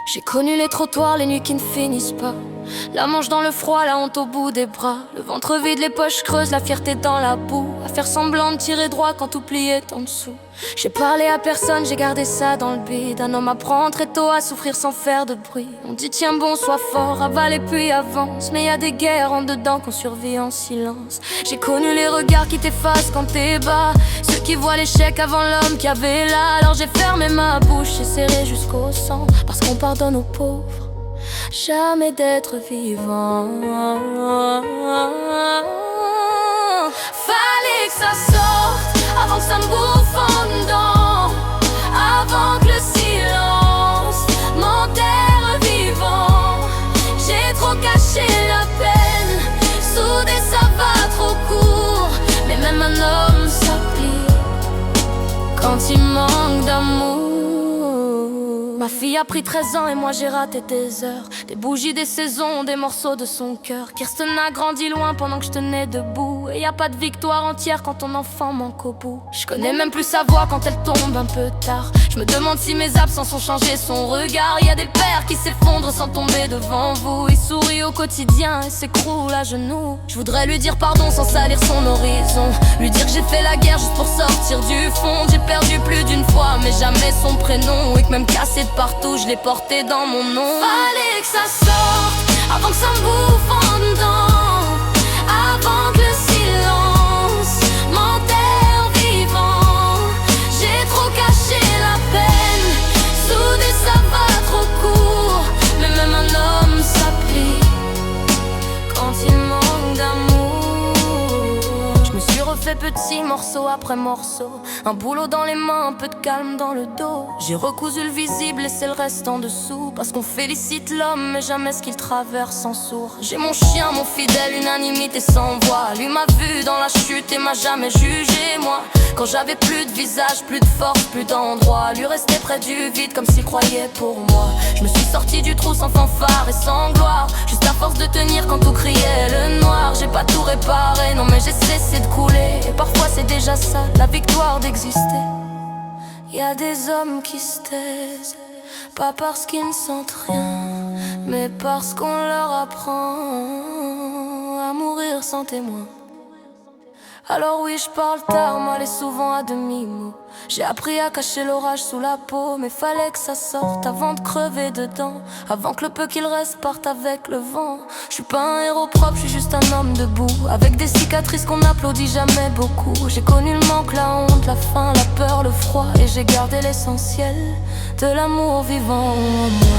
J'ai connu les trottoirs, les nuits qui ne finissent pas. La manche dans le froid, la honte au bout des bras. Le ventre vide, les poches creuses, la fierté dans la boue. À faire semblant de tirer droit quand tout pliait en dessous. J'ai parlé à personne, j'ai gardé ça dans le bide. Un homme apprend très tôt à souffrir sans faire de bruit. On dit tiens bon, sois fort, avale et puis avance. Mais y a des guerres en dedans qu'on survit en silence. J'ai connu les regards qui t'effacent quand t'es bas. Ceux qui voient l'échec avant l'homme qui avait là. Alors j'ai fermé ma bouche et serré jusqu'au sang. Parce qu'on pardonne aux pauvres, jamais d'être vivant. Fallait que ça sorte avant que ça me bouffe en dedans, avant que le silence m'enterre vivant. J'ai trop caché la peine, soudé ça va trop court. Mais même un homme s'applique quand il manque d'amour. Ma fille a pris 13 ans et moi j'ai raté des heures, des bougies, des saisons, des morceaux de son cœur. Kirsten a grandi loin pendant que je tenais debout. Et y a pas de victoire entière quand ton enfant manque au bout. Je connais même plus sa voix quand elle tombe un peu tard. Je me demande si mes absences ont changé son regard. Y a des pères qui s'effondrent sans tomber devant vous. Il sourit au quotidien et s'écroule à genoux. Je voudrais lui dire pardon sans salir son horizon. Lui dire que j'ai fait la guerre juste pour sortir du fond. J'ai perdu plus d'une fois mais jamais son prénom. Et que même cassé de partout je l'ai porté dans mon nom. Fallait que ça sorte avant que ça me bouffe en dedans, avant que le silence m'enterre vivant. J'ai trop caché la peine, soudé ça va trop court. Mais même un homme s'applique quand il manque d'amour. Je me suis refait petit morceau après morceau, un boulot dans les mains, un peu de calme dans le dos. J'ai recousu le visible, laissé le reste en dessous. Parce qu'on félicite l'homme, mais jamais ce qu'il traverse en sourd. J'ai mon chien, mon fidèle, unanimité sans voix. Lui m'a vu dans la chute et m'a jamais jugé, moi. Quand j'avais plus de visage, plus de force, plus d'endroit. Lui restait près du vide comme s'il croyait pour moi. Je me suis sorti du trou sans fanfare et sans gloire, juste à force de tenir quand tout criait le noir. J'ai pas tout réparé, non mais j'ai cessé de couler. Et parfois c'est déjà ça, la victoire d'exister. Y a des hommes qui se taisent, pas parce qu'ils ne sentent rien, mais parce qu'on leur apprend à mourir sans témoin. Alors oui, je parle tard, mal et souvent à demi-mot. J'ai appris à cacher l'orage sous la peau, mais fallait que ça sorte avant de crever dedans, avant que le peu qu'il reste parte avec le vent. Je suis pas un héros propre, je suis juste un homme debout, avec des cicatrices qu'on n'applaudit jamais beaucoup. J'ai connu le manque, la honte, la faim, la peur, le froid, et j'ai gardé l'essentiel de l'amour vivant en moi.